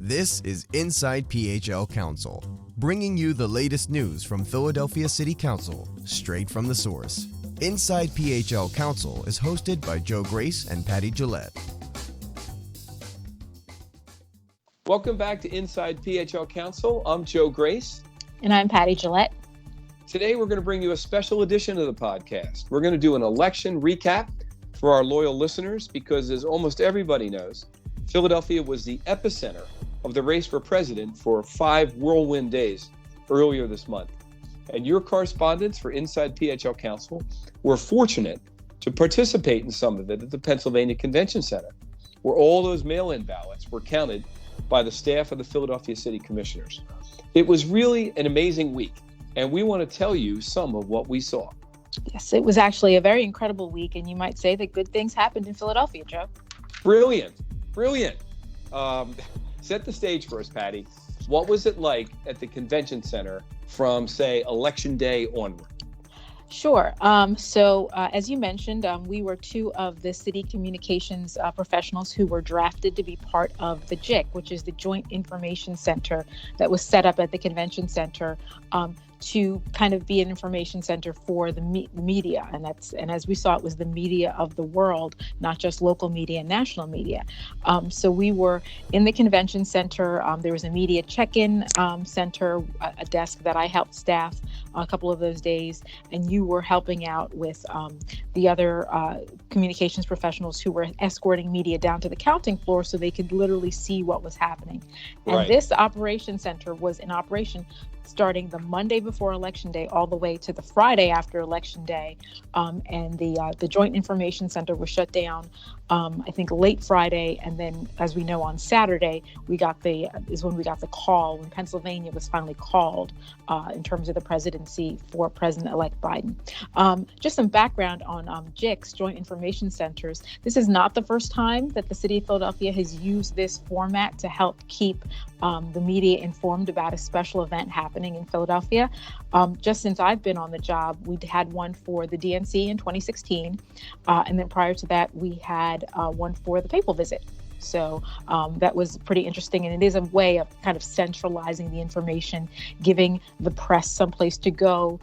This is Inside PHLCouncil, bringing you the latest news from Philadelphia City Council, straight from the source. Inside PHLCouncil is hosted by Joe Grace and Patty Gillett. Welcome back to Inside PHLCouncil. I'm Joe Grace. And I'm Patty Gillett. Today we're going to bring you a special edition of the podcast. We're going to do an election recap for our loyal listeners because, as almost everybody knows, Philadelphia was the epicenter of the race for president for 5 whirlwind days earlier this month. And your correspondents for Inside PHLCouncil were fortunate to participate in some of it at the Pennsylvania Convention Center, where all those mail-in ballots were counted by the staff of the Philadelphia City Commissioners. It was really an amazing week, and we want to tell you some of what we saw. Yes, it was actually a very incredible week, and you might say that good things happened in Philadelphia, Joe. Brilliant. Set the stage for us, Patty. What was it like at the convention center from, say, Election Day onward? Sure. As you mentioned, we were 2 of the city communications professionals who were drafted to be part of the JIC, which is the Joint Information Center that was set up at the convention center to kind of be an information center for the media. And as we saw, it was the media of the world, not just local media and national media. So we were in the convention center. There was a media check-in center, a desk that I helped staff a couple of those days, and you were helping out with the other communications professionals who were escorting media down to the counting floor so they could literally see what was happening. And Right. This operation center was in operation starting the Monday before Election Day all the way to the Friday after Election Day. And the Joint Information Center was shut down, I think, late Friday. And then, as we know, on Saturday, when we got the call, when Pennsylvania was finally called in terms of the presidency for President-elect Biden. Just some background on JICs, Joint Information Centers. This is not the first time that the city of Philadelphia has used this format to help keep the media informed about a special event happening in Philadelphia. Just since I've been on the job, we had one for the DNC in 2016. And then prior to that, we had one for the papal visit. So that was pretty interesting. And it is a way of kind of centralizing the information, giving the press someplace to go,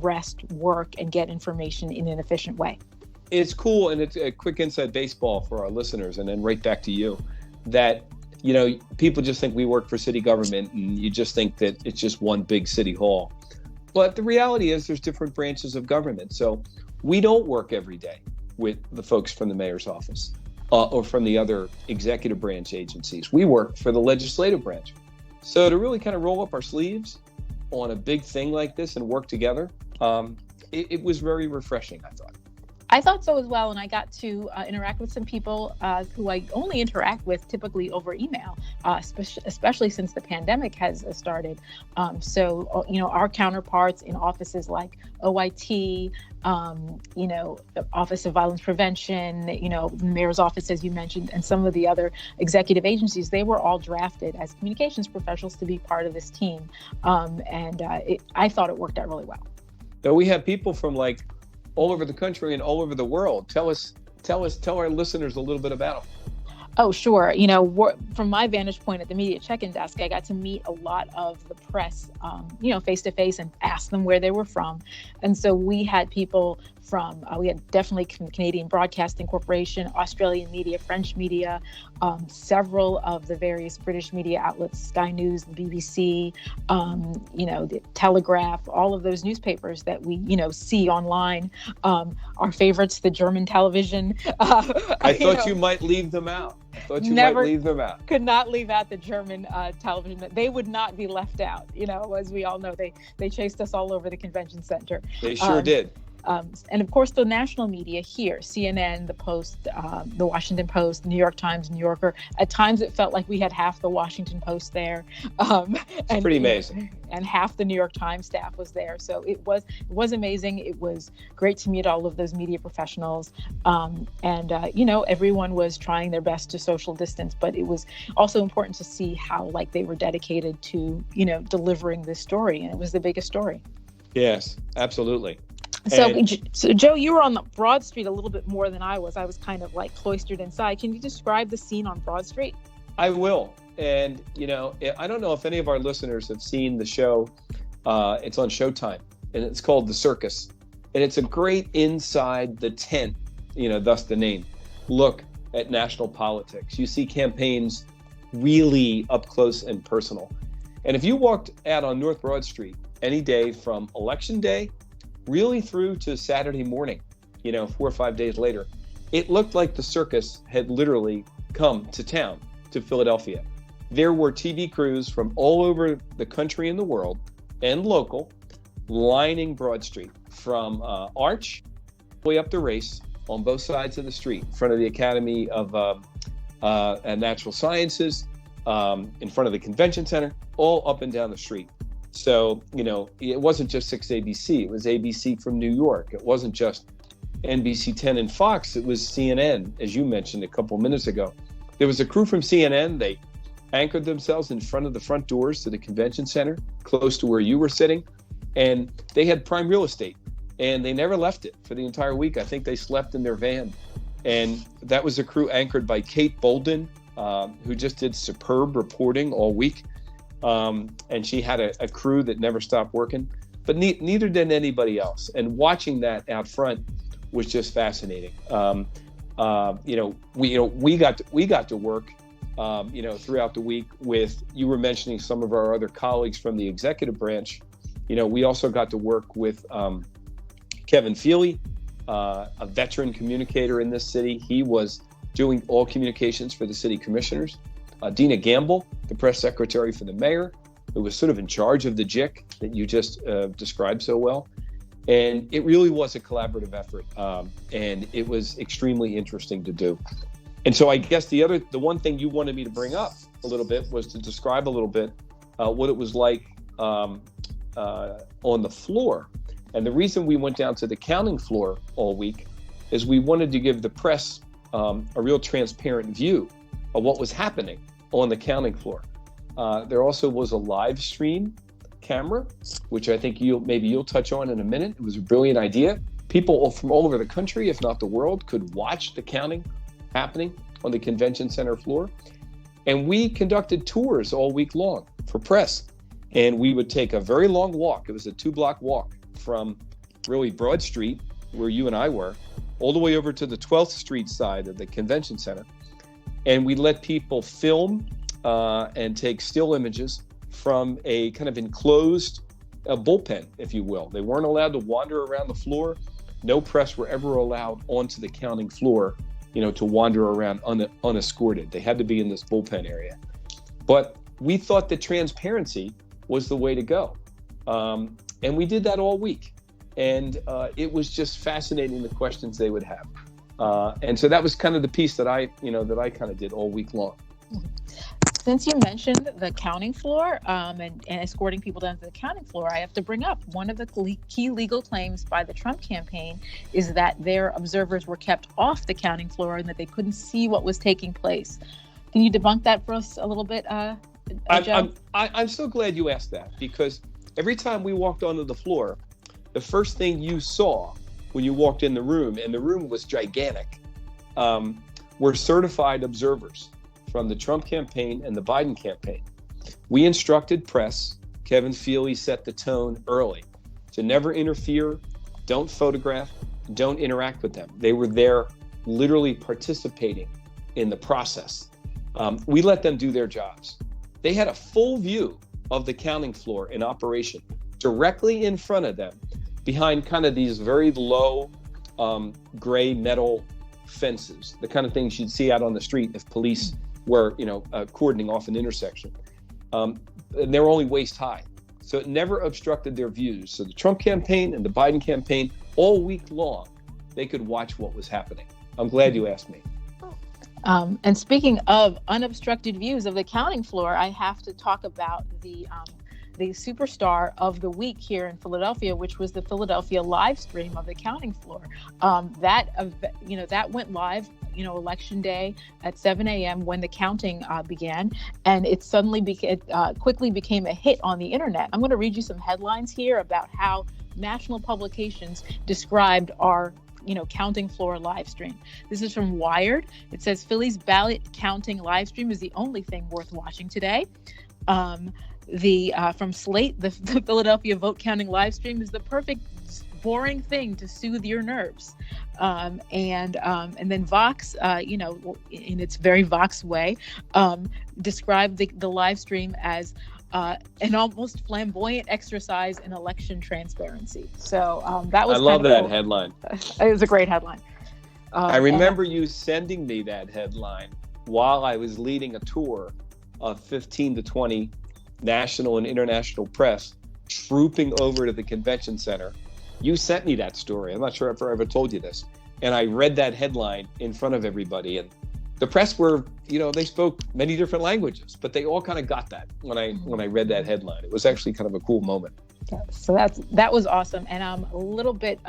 rest, work, and get information in an efficient way. It's cool, and it's a quick inside baseball for our listeners, and then right back to you, that people just think we work for city government, and you just think that it's just one big city hall. But the reality is there's different branches of government. So we don't work every day with the folks from the mayor's office or from the other executive branch agencies. We work for the legislative branch. So to really kind of roll up our sleeves on a big thing like this and work together, it was very refreshing, I thought. I thought so as well, and I got to interact with some people who I only interact with typically over email, especially since the pandemic has started. Our counterparts in offices like OIT, the Office of Violence Prevention, the Mayor's Office, as you mentioned, and some of the other executive agencies, they were all drafted as communications professionals to be part of this team. I thought it worked out really well. Now we have people from all over the country and all over the world. Tell our listeners a little bit about them. Oh, sure. From my vantage point at the media check-in desk, I got to meet a lot of the press, face to face and ask them where they were from. And so we had people from, we had definitely Canadian Broadcasting Corporation, Australian media, French media, several of the various British media outlets, Sky News, the BBC, the Telegraph, all of those newspapers that we, see online. Our favorites, the German television. I thought you might leave them out. Could not leave out the German television. They would not be left out. As we all know, they chased us all over the convention center. They sure did. And of course, the national media here, CNN, the Post, the Washington Post, the New York Times, New Yorker. At times, it felt like we had half the Washington Post there. It's pretty amazing. And half the New York Times staff was there. So it was amazing. It was great to meet all of those media professionals. Everyone was trying their best to social distance, but it was also important to see how they were dedicated to, delivering this story. And it was the biggest story. Yes, absolutely. So, Joe, you were on the Broad Street a little bit more than I was. I was kind of cloistered inside. Can you describe the scene on Broad Street? I will. And, I don't know if any of our listeners have seen the show. It's on Showtime, and it's called The Circus. And it's a great inside the tent, thus the name, look at national politics. You see campaigns really up close and personal. And if you walked out on North Broad Street any day from Election Day really through to Saturday morning, 4 or 5 days later, it looked like the circus had literally come to town, to Philadelphia. There were TV crews from all over the country and the world, and local, lining Broad Street from Arch all the way up the Race on both sides of the street, in front of the Academy of Natural Sciences, in front of the Convention Center, all up and down the street. So, it wasn't just 6 ABC, it was ABC from New York. It wasn't just NBC 10 and Fox, it was CNN, as you mentioned a couple minutes ago. There was a crew from CNN. They anchored themselves in front of the front doors to the Convention Center, close to where you were sitting, and they had prime real estate, and they never left it for the entire week. I think they slept in their van, and that was a crew anchored by Kate Bolden, who just did superb reporting all week, and she had a crew that never stopped working, but neither did anybody else. And watching that out front was just fascinating. We got to work, throughout the week with, you were mentioning some of our other colleagues from the executive branch. We also got to work with Kevin Feely, a veteran communicator in this city. He was doing all communications for the city commissioners. Dina Gamble, the press secretary for the mayor, who was sort of in charge of the JIC that you just described so well. And it really was a collaborative effort, and it was extremely interesting to do. And so I guess the one thing you wanted me to bring up a little bit was to describe a little bit what it was like on the floor. And the reason we went down to the counting floor all week is we wanted to give the press a real transparent view of what was happening on the counting floor. There also was a live stream camera, which I think you'll touch on in a minute. It was a brilliant idea. People from all over the country, if not the world, could watch the counting happening on the Convention Center floor. And we conducted tours all week long for press. And we would take a very long walk. It was a 2-block walk from really Broad Street, where you and I were, all the way over to the 12th Street side of the Convention Center. And we let people film and take still images from a kind of enclosed bullpen, if you will. They weren't allowed to wander around the floor. No press were ever allowed onto the counting floor, to wander around unescorted. They had to be in this bullpen area. But we thought that transparency was the way to go. And we did that all week. And it was just fascinating, the questions they would have. And so that was kind of the piece that I kind of did all week long. Since you mentioned the counting floor and escorting people down to the counting floor, I have to bring up one of the key legal claims by the Trump campaign is that their observers were kept off the counting floor and that they couldn't see what was taking place. Can you debunk that for us a little bit, Joe? I'm so glad you asked that, because every time we walked onto the floor, the first thing you saw when you walked in the room, and the room was gigantic, were certified observers from the Trump campaign and the Biden campaign. We instructed press, Kevin Feely set the tone early, to never interfere, don't photograph, don't interact with them. They were there literally participating in the process. We let them do their jobs. They had a full view of the counting floor in operation directly in front of them, behind kind of these very low gray metal fences, the kind of things you'd see out on the street if police were, cordoning off an intersection. And they were only waist high. So it never obstructed their views. So the Trump campaign and the Biden campaign, all week long, they could watch what was happening. I'm glad you asked me. And speaking of unobstructed views of the counting floor, I have to talk about the superstar of the week here in Philadelphia, which was the Philadelphia live stream of the counting floor. That went live, Election Day at 7 a.m. when the counting began, and it quickly became a hit on the internet. I'm going to read you some headlines here about how national publications described our counting floor live stream. This is from Wired. It says Philly's ballot counting live stream is the only thing worth watching today. From Slate, the Philadelphia vote counting live stream is the perfect boring thing to soothe your nerves. And then Vox, in its very Vox way, described the live stream as an almost flamboyant exercise in election transparency. So that was. I love that cool. headline. It was a great headline. I remember you sending me that headline while I was leading a tour of 15 to 20 national and international press trooping over to the convention center. You sent me that story. I'm not sure if I ever told you this. And I read that headline in front of everybody. And the press were, they spoke many different languages, but they all kind of got that when I read that headline. It was actually kind of a cool moment. So that was awesome. And a little bit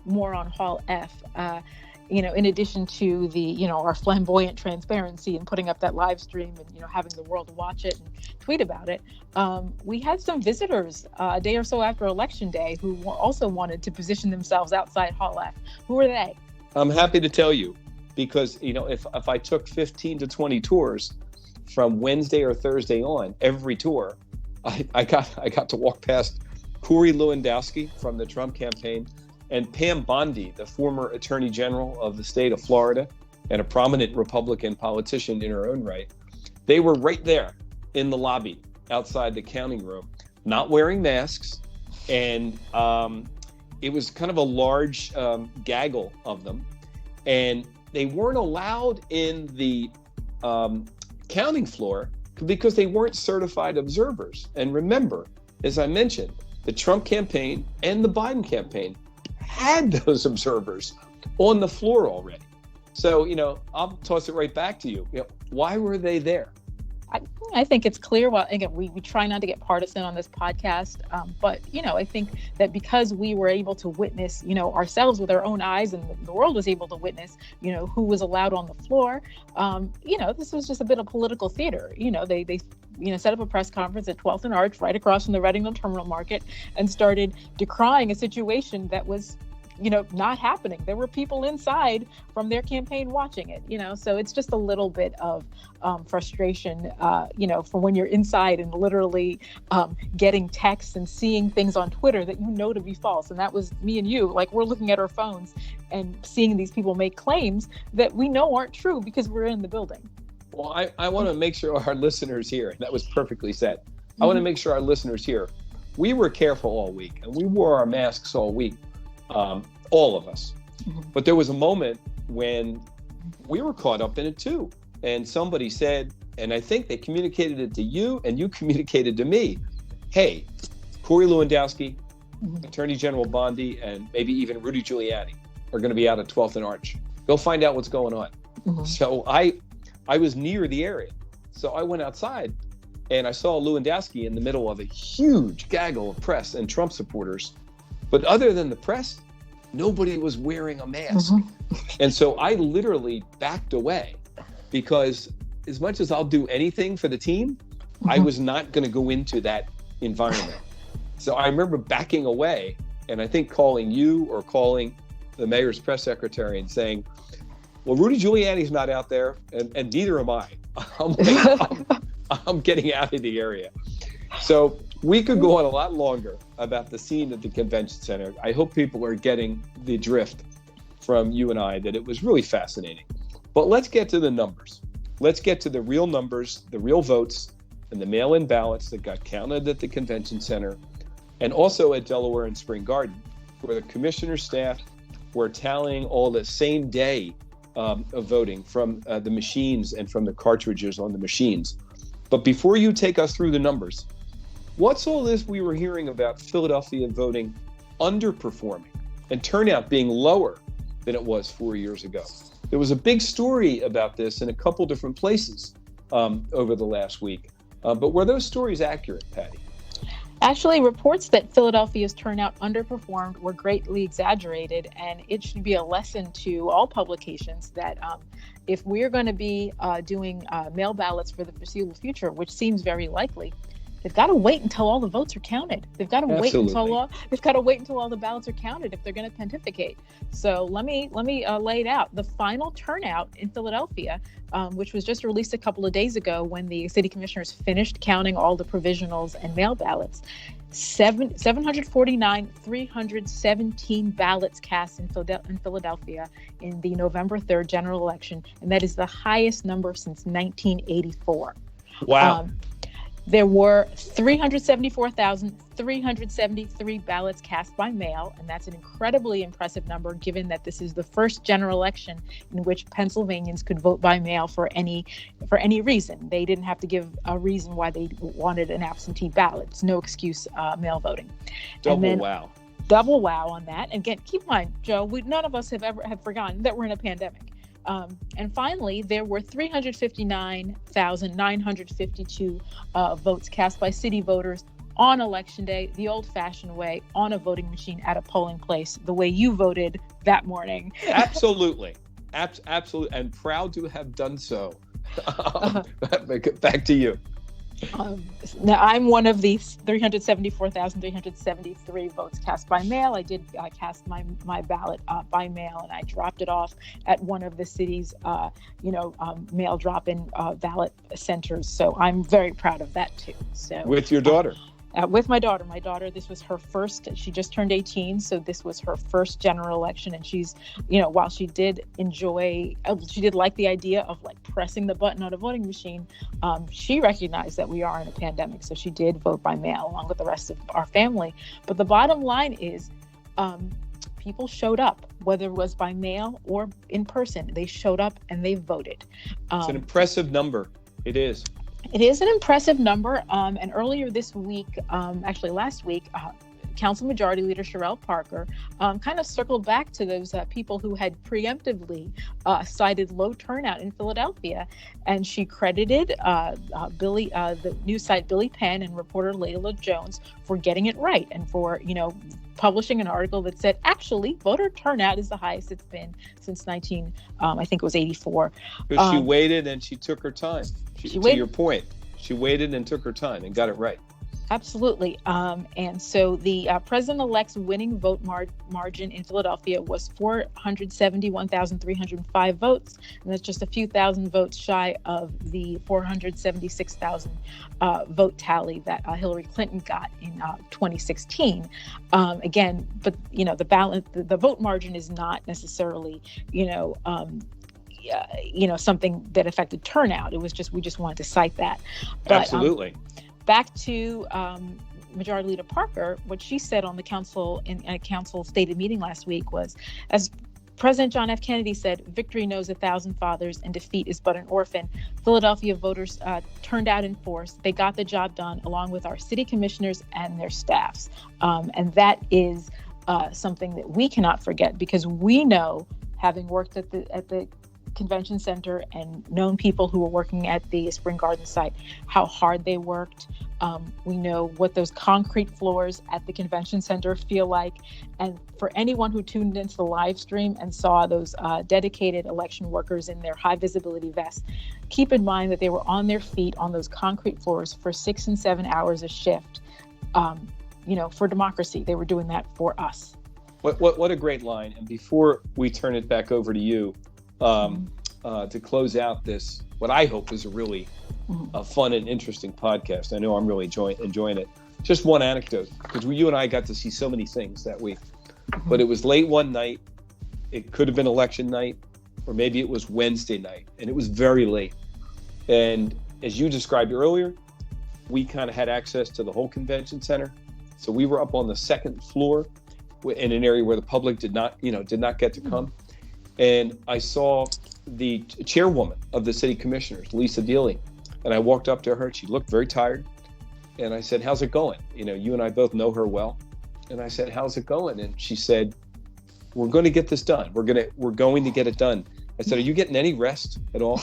more on Hall F. In addition to the, our flamboyant transparency and putting up that live stream and, having the world watch it and tweet about it, we had some visitors a day or so after Election Day who also wanted to position themselves outside Hall F. Who were they? I'm happy to tell you because, if I took 15 to 20 tours from Wednesday or Thursday on, every tour, I got to walk past Corey Lewandowski from the Trump campaign and Pam Bondi, the former Attorney General of the state of Florida and a prominent Republican politician in her own right. They were right there in the lobby outside the counting room, not wearing masks. And it was kind of a large gaggle of them. And they weren't allowed in the counting floor because they weren't certified observers. And remember, as I mentioned, the Trump campaign and the Biden campaign had those observers on the floor already. So, I'll toss it right back to you. Why were they there? I think it's clear. Well, again, we try not to get partisan on this podcast, but I think that because we were able to witness, ourselves with our own eyes, and the world was able to witness, who was allowed on the floor. This was just a bit of political theater. They set up a press conference at 12th and Arch, right across from the Reading Terminal Market, and started decrying a situation that was not happening. There were people inside from their campaign watching it, so it's just a little bit of frustration, for when you're inside and literally getting texts and seeing things on Twitter that to be false. And that was me and you, like we're looking at our phones and seeing these people make claims that we know aren't true because we're in the building. Well, I want to make sure our listeners here, that was perfectly said. I want to make sure our listeners here, we were careful all week and we wore our masks all week. All of us. But there was a moment when we were caught up in it too. And somebody said, and I think they communicated it to you and you communicated to me, hey, Corey Lewandowski, Attorney General Bondi, and maybe even Rudy Giuliani are going to be out at 12th and Arch. Go find out what's going on. So I was near the area. So I went outside and I saw Lewandowski in the middle of a huge gaggle of press and Trump supporters. But other than the press, nobody was wearing a mask. And so I literally backed away because as much as I'll do anything for the team, I was not going to go into that environment. So I remember backing away and I think calling you or calling the mayor's press secretary and saying, well, Rudy Giuliani's not out there and neither am I. I'm getting out of the area. So we could go on a lot longer about the scene at the convention center. I hope people are getting the drift from you and I that it was really fascinating. But let's get to the numbers. Let's get to the real numbers, the real votes, and the mail-in ballots that got counted at the convention center and also at Delaware and Spring Garden, where the commissioner staff were tallying all the same day of voting from the machines and from the cartridges on the machines. But before you take us through the numbers, what's all this we were hearing about Philadelphia voting underperforming and turnout being lower than it was 4 years ago? There was a big story about this in a couple different places over the last week. But were those stories accurate, Patty? Actually, reports that Philadelphia's turnout underperformed were greatly exaggerated, and it should be a lesson to all publications that if we're going to be doing mail ballots for the foreseeable future, which seems very likely, they've got to wait until all the votes are counted. They've got to wait until all the ballots are counted if they're going to pontificate. So let me lay it out. The final turnout in Philadelphia, which was just released a couple of days ago when the city commissioners finished counting all the provisionals and mail ballots, 317 ballots cast in Philadelphia in the November 3rd general election, and that is the highest number since 1984. Wow. There were 374,373 ballots cast by mail, and that's an incredibly impressive number given that this is the first general election in which Pennsylvanians could vote by mail for any reason. They didn't have to give a reason why they wanted an absentee ballot. It's no excuse mail voting. Double wow on that. And again, keep in mind, Joe, none of us have forgotten that we're in a pandemic. And finally, there were 359,952 votes cast by city voters on Election Day, the old-fashioned way, on a voting machine at a polling place, the way you voted that morning. Absolutely. Absolutely. And proud to have done so. Back to you. Now, I'm one of these 374,373 votes cast by mail. I did cast my ballot by mail, and I dropped it off at one of the city's, mail drop-in ballot centers. So I'm very proud of that too. So with your daughter. With my daughter. This was her first, she just turned 18, so this was her first general election. And she's, while she did like the idea of like pressing the button on a voting machine, she recognized that we are in a pandemic. So she did vote by mail along with the rest of our family. But the bottom line is, people showed up, whether it was by mail or in person. They showed up and they voted. It's an impressive number. It is. It is an impressive number. And earlier this week, actually last week, Council Majority Leader Sherelle Parker kind of circled back to those people who had preemptively cited low turnout in Philadelphia. And she credited the news site Billy Penn and reporter Layla Jones for getting it right and for, publishing an article that said, actually, voter turnout is the highest it's been since I think it was 84. Because she waited and she took her time. To your point, she waited and took her time and got it right. Absolutely. And so the president-elect's winning vote margin in Philadelphia was 471,305 votes. And that's just a few thousand votes shy of the 476,000 vote tally that Hillary Clinton got in 2016. Again, but, the vote margin is not necessarily, something that affected turnout. It was just, we just wanted to cite that. But, absolutely. Back to Majority Leader Parker, what she said on the council in a council stated meeting last week was, as President John F. Kennedy said, "Victory knows 1,000 fathers and defeat is but an orphan." Philadelphia voters turned out in force. They got the job done along with our city commissioners and their staffs. And that is something that we cannot forget, because we know, having worked at the convention center and known people who were working at the Spring Garden site, how hard they worked. We know what those concrete floors at the convention center feel like. And for anyone who tuned into the live stream and saw those dedicated election workers in their high visibility vests, keep in mind that they were on their feet on those concrete floors for 6 and 7 hours a shift. For democracy, they were doing that for us. What a great line. And before we turn it back over to you, to close out this, what I hope is a really fun and interesting podcast. I know I'm really enjoying it. Just one anecdote, because you and I got to see so many things that week. But it was late one night. It could have been election night, or maybe it was Wednesday night, and it was very late. And as you described earlier, we kind of had access to the whole convention center. So we were up on the second floor in an area where the public did not get to come. And I saw the chairwoman of the city commissioners, Lisa Dealey, and I walked up to her. She looked very tired. And I said, "How's it going? You and I both know her well." And I said, "How's it going?" And she said, "We're going to get this done. We're going to get it done." I said, "Are you getting any rest at all?"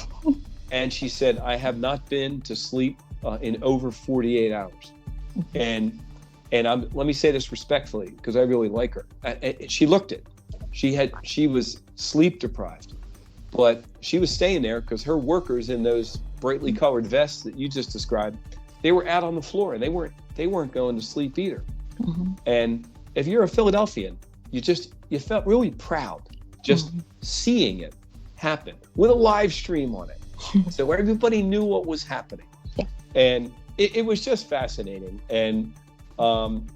And she said, "I have not been to sleep in over 48 hours. And let me say this respectfully, because I really like her. She looked it. She was sleep deprived, but she was staying there because her workers in those brightly colored vests that you just described they were out on the floor, and they weren't going to sleep either. And if you're a Philadelphian, you felt really proud just seeing it happen with a live stream on it. So everybody knew what was happening. And it was just fascinating. And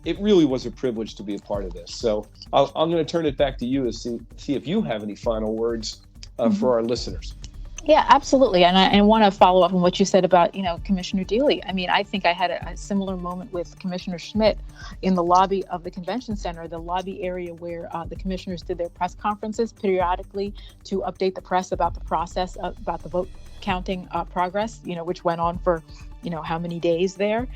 it really was a privilege to be a part of this. So I'm going to turn it back to you to see if you have any final words for our listeners. Yeah, absolutely. And I want to follow up on what you said about, Commissioner Deely. I mean, I think I had a similar moment with Commissioner Schmidt in the lobby of the convention center, the lobby area where the commissioners did their press conferences periodically to update the press about the process, about the vote counting progress, which went on for, how many days there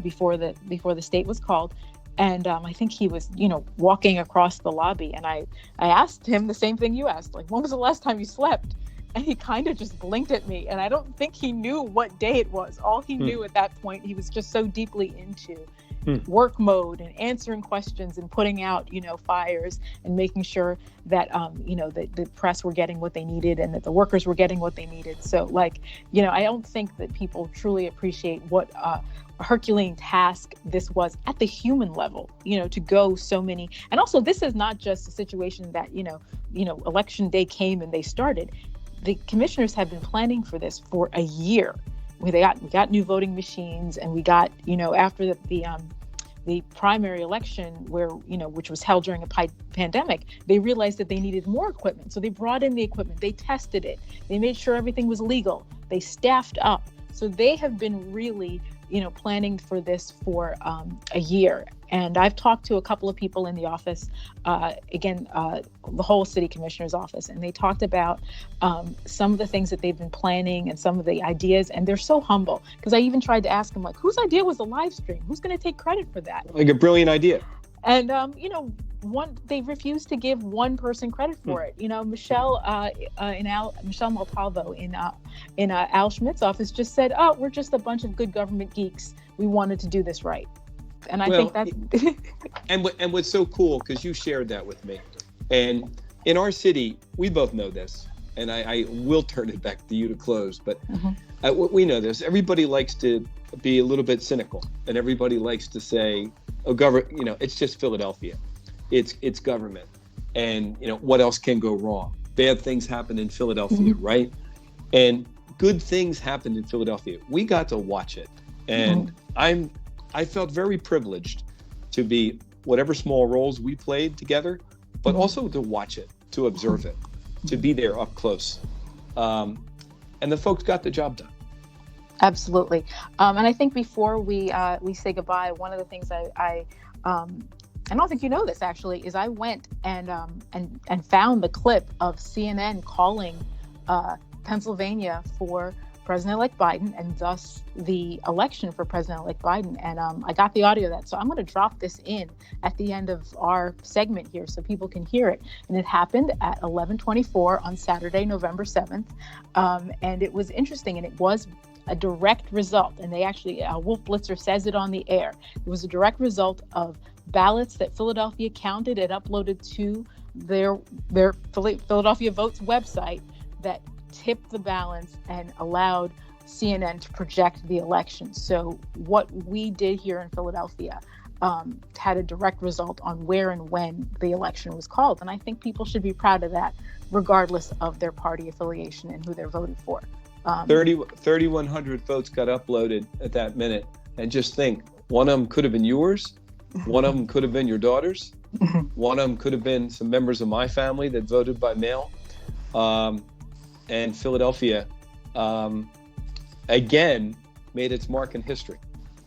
before the state was called. And I think he was, walking across the lobby. And I asked him the same thing you asked, like, when was the last time you slept? And he kind of just blinked at me. And I don't think he knew what day it was. All he knew at that point, he was just so deeply into work mode and answering questions and putting out, fires and making sure that, the press were getting what they needed and that the workers were getting what they needed. So, I don't think that people truly appreciate what a Herculean task this was at the human level, to go so many. And also, this is not just a situation that, election day came and they started. The commissioners have been planning for this for a year. We got new voting machines, and we got, after the primary election which was held during a pandemic, they realized that they needed more equipment. So they brought in the equipment, they tested it, they made sure everything was legal, they staffed up. So they have been really, planning for this for a year. And I've talked to a couple of people in the office, the whole city commissioner's office, and they talked about some of the things that they've been planning and some of the ideas. And they're so humble, because I even tried to ask them, like, whose idea was the live stream? Who's going to take credit for that? Like a brilliant idea. And, they refused to give one person credit for it. Michelle Montalvo in Al Schmidt's office just said, "Oh, we're just a bunch of good government geeks. We wanted to do this right." And I think that's and what's so cool, because you shared that with me, and in our city, we both know this, and I will turn it back to you to close, but we know this. Everybody likes to be a little bit cynical, and everybody likes to say, "Oh, it's just Philadelphia. It's government, and what else can go wrong? Bad things happen in Philadelphia, right?" And good things happened in Philadelphia. We got to watch it, and I felt very privileged to be whatever small roles we played together, but also to watch it, to observe it, to be there up close. And the folks got the job done. Absolutely. And I think before we say goodbye, one of the things I don't think you know this actually, is I went and found the clip of CNN calling Pennsylvania for President-elect Biden, and thus the election for President-elect Biden. And I got the audio of that. So I'm going to drop this in at the end of our segment here so people can hear it. And it happened at 11:24 on Saturday, November 7th. And it was interesting, and it was a direct result. And they actually, Wolf Blitzer says it on the air. It was a direct result of ballots that Philadelphia counted and uploaded to their Philadelphia Votes website that tipped the balance and allowed CNN to project the election. So what we did here in Philadelphia had a direct result on where and when the election was called. And I think people should be proud of that, regardless of their party affiliation and who they're voting for. 3,100 votes got uploaded at that minute. And just think, one of them could have been yours. One of them could have been your daughter's. One of them could have been some members of my family that voted by mail. And Philadelphia, again, made its mark in history.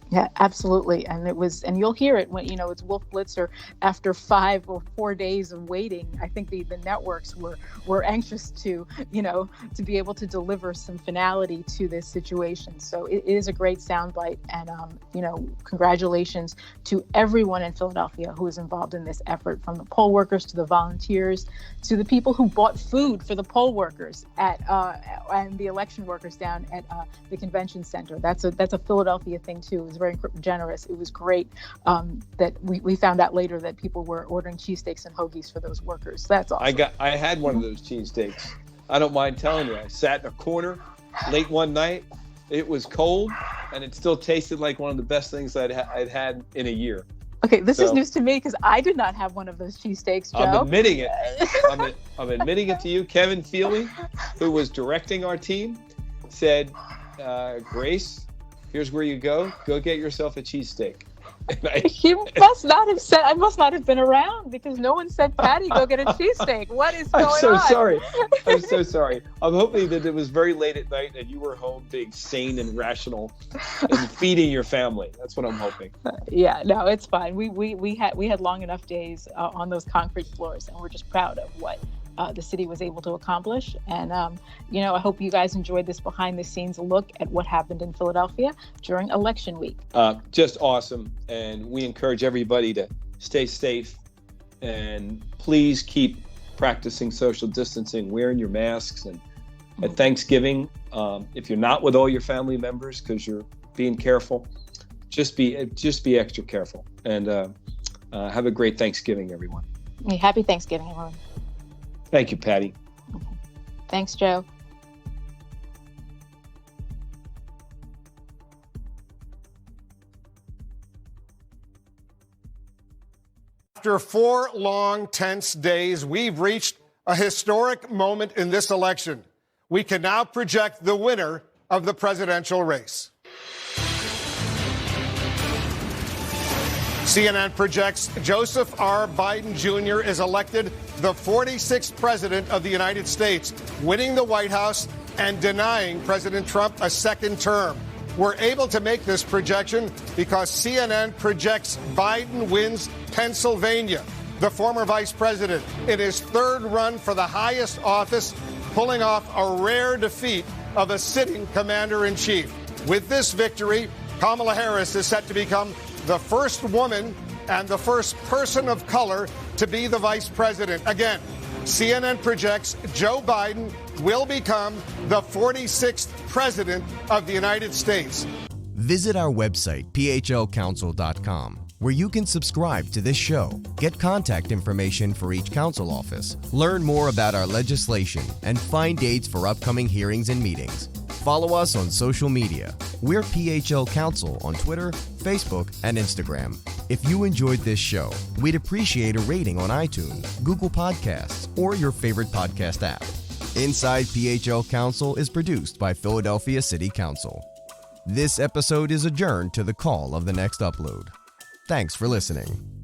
Yeah, absolutely. And you'll hear it when, it's Wolf Blitzer. After 5 or 4 days of waiting, I think the networks were anxious to be able to deliver some finality to this situation. So it is a great soundbite. And, congratulations to everyone in Philadelphia who is involved in this effort, from the poll workers to the volunteers, to the people who bought food for the poll workers and the election workers down at the convention center. That's a Philadelphia thing too. It was very generous. It was great that we found out later that people were ordering cheesesteaks and hoagies for those workers. That's awesome. I had one of those cheesesteaks. I don't mind telling you. I sat in a corner late one night, It was cold, and it still tasted like one of the best things I'd had in a year. Okay, this is news to me because I did not have one of those cheesesteaks, Joe. I'm admitting it. I'm admitting it to you. Kevin Feely, who was directing our team, said, Grace, here's where you go. Go get yourself a cheesesteak. You must not have said, I must not have been around because no one said, Patty, go get a cheesesteak. What is going on? I'm so sorry. I'm so sorry. I'm hoping that it was very late at night and you were home being sane and rational and feeding your family. That's what I'm hoping. Yeah, no, it's fine. We had long enough days on those concrete floors, and we're just proud of what the city was able to accomplish. And, I hope you guys enjoyed this behind the scenes look at what happened in Philadelphia during election week. Just awesome. And we encourage everybody to stay safe and please keep practicing social distancing, wearing your masks. And at Thanksgiving, if you're not with all your family members because you're being careful, just be extra careful. And have a great Thanksgiving, everyone. Happy Thanksgiving, everyone. Thank you, Patty. Okay. Thanks, Joe. After 4 long, tense days, we've reached a historic moment in this election. We can now project the winner of the presidential race. CNN projects Joseph R. Biden Jr. is elected the 46th president of the United States, winning the White House and denying President Trump a second term. We're able to make this projection because CNN projects Biden wins Pennsylvania, the former vice president, in his third run for the highest office, pulling off a rare defeat of a sitting commander-in-chief. With this victory, Kamala Harris is set to become the first woman and the first person of color to be the vice president. Again, CNN projects Joe Biden will become the 46th president of the United States. Visit our website, phlcouncil.com, where you can subscribe to this show, get contact information for each council office, learn more about our legislation, and find dates for upcoming hearings and meetings. Follow us on social media. We're PHL Council on Twitter, Facebook, and Instagram. If you enjoyed this show, we'd appreciate a rating on iTunes, Google Podcasts, or your favorite podcast app. Inside PHL Council is produced by Philadelphia City Council. This episode is adjourned to the call of the next upload. Thanks for listening.